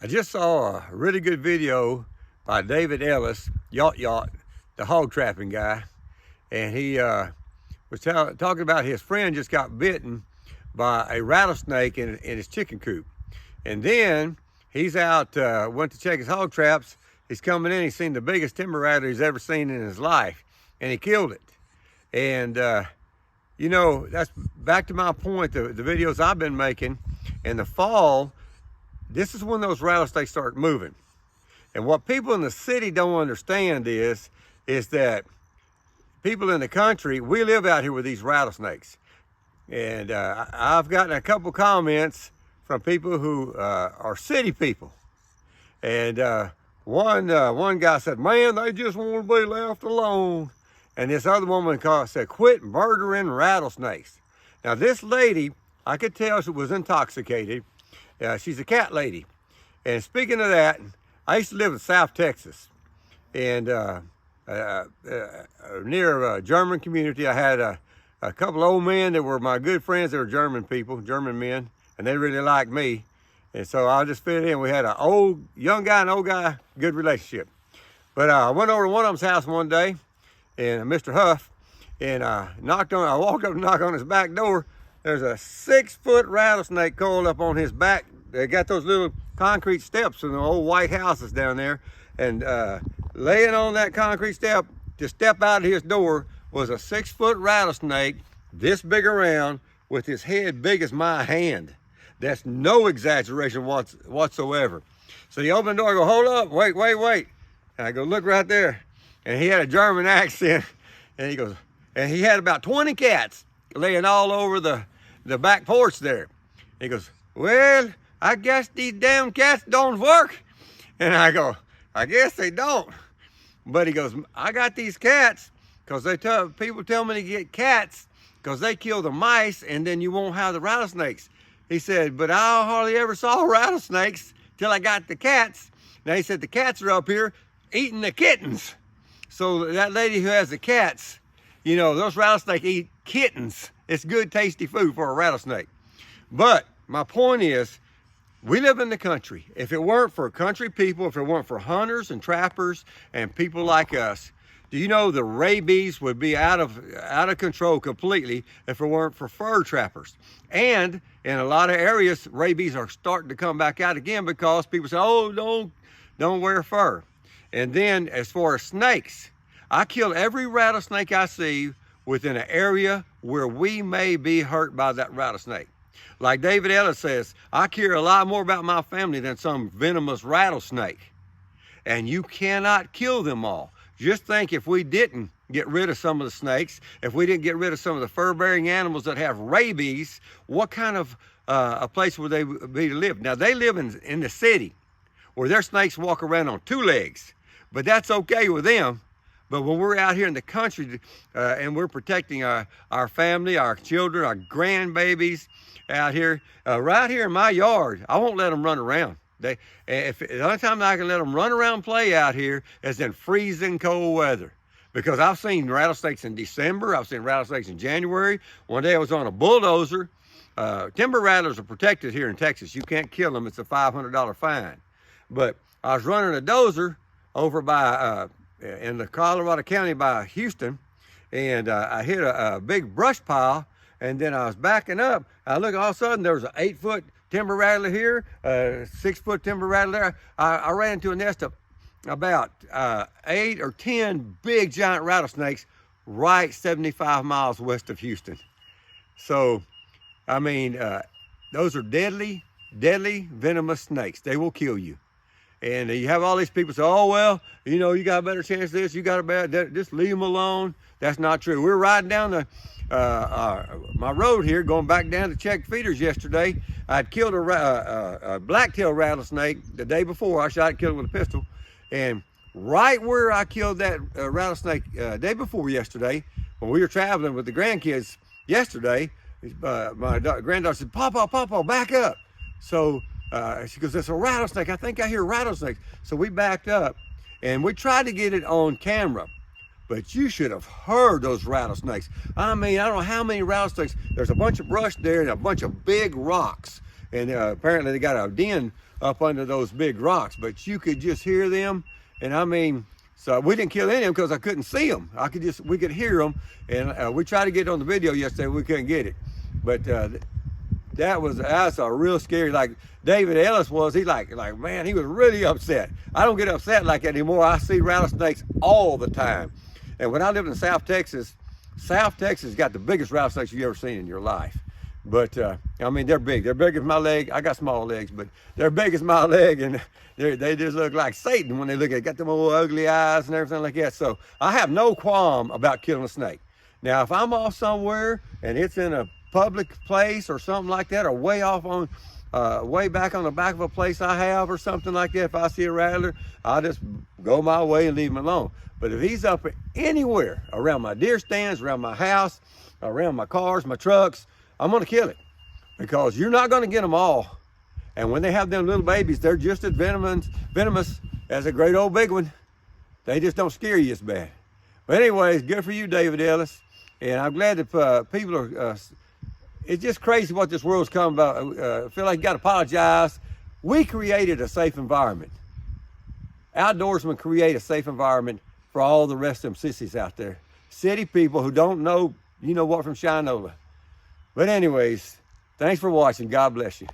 I just saw a really good video by David Ellis, Yacht, the hog trapping guy, and he was talking about his friend just got bitten by a rattlesnake in his chicken coop. And then he's out, went to check his hog traps. He's coming in, he's seen the biggest timber rattler he's ever seen in his life, and he killed it. And you know, that's back to my point, the videos I've been making. In the fall, this is when those rattlesnakes start moving. And what people in the city don't understand is that people in the country, we live out here with these rattlesnakes. And I've gotten a couple comments from people who are city people. And one guy said, "Man, they just want to be left alone." And this other woman said, "Quit murdering rattlesnakes." Now this lady, I could tell she was intoxicated. She's a cat lady. And speaking of that, I used to live in South Texas. And near a German community, I had a couple old men that were my good friends. They were German people, German men, and they really liked me. And so I just fit in. We had an young guy and old guy, good relationship. But I went over to one of them's house one day, and Mr. Huff, and I walked up and knocked on his back door. There's a 6-foot rattlesnake coiled up on his back. They got those little concrete steps in the old white houses down there. And laying on that concrete step, to step out of his door, was a 6-foot rattlesnake, this big around, with his head big as my hand. That's no exaggeration whatsoever. So he opened the door, I go, "Hold up, wait. And I go, "Look right there." And he had a German accent. And he goes, and he had about 20 cats laying all over the back porch there. He goes, "Well, I guess these damn cats don't work." And I go, "I guess they don't." But he goes, "I got these cats because people tell me to get cats because they kill the mice and then you won't have the rattlesnakes." He said, "But I hardly ever saw rattlesnakes till I got the cats." Now he said, "The cats are up here eating the kittens." So that lady who has the cats, you know, those rattlesnakes eat kittens. It's good, tasty food for a rattlesnake. But my point is, we live in the country. If it weren't for country people, if it weren't for hunters and trappers and people like us, do you know the rabies would be out of control completely if it weren't for fur trappers? And in a lot of areas, rabies are starting to come back out again because people say, "Oh, don't wear fur." And then as far as snakes, I kill every rattlesnake I see within an area where we may be hurt by that rattlesnake. Like David Ellis says, I care a lot more about my family than some venomous rattlesnake. And you cannot kill them all. Just think, if we didn't get rid of some of the snakes, if we didn't get rid of some of the fur-bearing animals that have rabies, what kind of a place would they be to live? Now, they live in the city where their snakes walk around on 2 legs, but that's okay with them. But when we're out here in the country and we're protecting our family, our children, our grandbabies out here, right here in my yard, I won't let them run around. The only time I can let them run around and play out here is in freezing cold weather. Because I've seen rattlesnakes in December, I've seen rattlesnakes in January. One day I was on a bulldozer. Timber rattlers are protected here in Texas. You can't kill them, it's a $500 fine. But I was running a dozer over by, in the Colorado County by Houston, and I hit a big brush pile, and then I was backing up. I look, all of a sudden there was an 8-foot timber rattler here, a 6-foot timber rattler there. I ran into a nest of about 8 or 10 big giant rattlesnakes right 75 miles west of Houston. So, I mean, those are deadly venomous snakes. They will kill you. And you have all these people say, "Oh, well, you know, you got a better chance of this, you got a bad, just leave them alone." That's not true. We were riding down my road here, going back down to check feeders yesterday. I'd killed a black-tailed rattlesnake the day before. I shot and killed it with a pistol. And right where I killed that rattlesnake day before yesterday, when we were traveling with the grandkids yesterday, my granddaughter said, Papa, back up." So she goes, "It's a rattlesnake. I think I hear rattlesnakes." So we backed up and we tried to get it on camera, but you should have heard those rattlesnakes. I mean, I don't know how many rattlesnakes. There's a bunch of brush there and a bunch of big rocks. and apparently they got a den up under those big rocks, but you could just hear them. And I mean, so we didn't kill any of them because I couldn't see them. We could hear them, and we tried to get it on the video yesterday. We couldn't get it, but that's a real scary. Like David Ellis was, he like man, he was really upset. I don't get upset like that anymore. I see rattlesnakes all the time, and when I lived in South Texas got the biggest rattlesnakes you've ever seen in your life. But I mean, they're big. They're big as my leg. I got small legs, but they're big as my leg, and they just look like Satan when they look at it. Got them old ugly eyes and everything like that. So I have no qualm about killing a snake. Now, if I'm off somewhere and it's in a public place or something like that, or way off on, way back on the back of a place I have or something like that, if I see a rattler, I'll just go my way and leave him alone. But if he's up anywhere around my deer stands, around my house, around my cars, my trucks, I'm gonna kill it, because you're not gonna get them all. And when they have them little babies, they're just as venomous as a great old big one. They just don't scare you as bad. But anyways, good for you, David Ellis. And I'm glad that people are, it's just crazy what this world's come about. I feel like you gotta apologize. We created a safe environment. Outdoorsmen create a safe environment for all the rest of them sissies out there. City people who don't know, you know what, from Shinola. But anyways, thanks for watching. God bless you.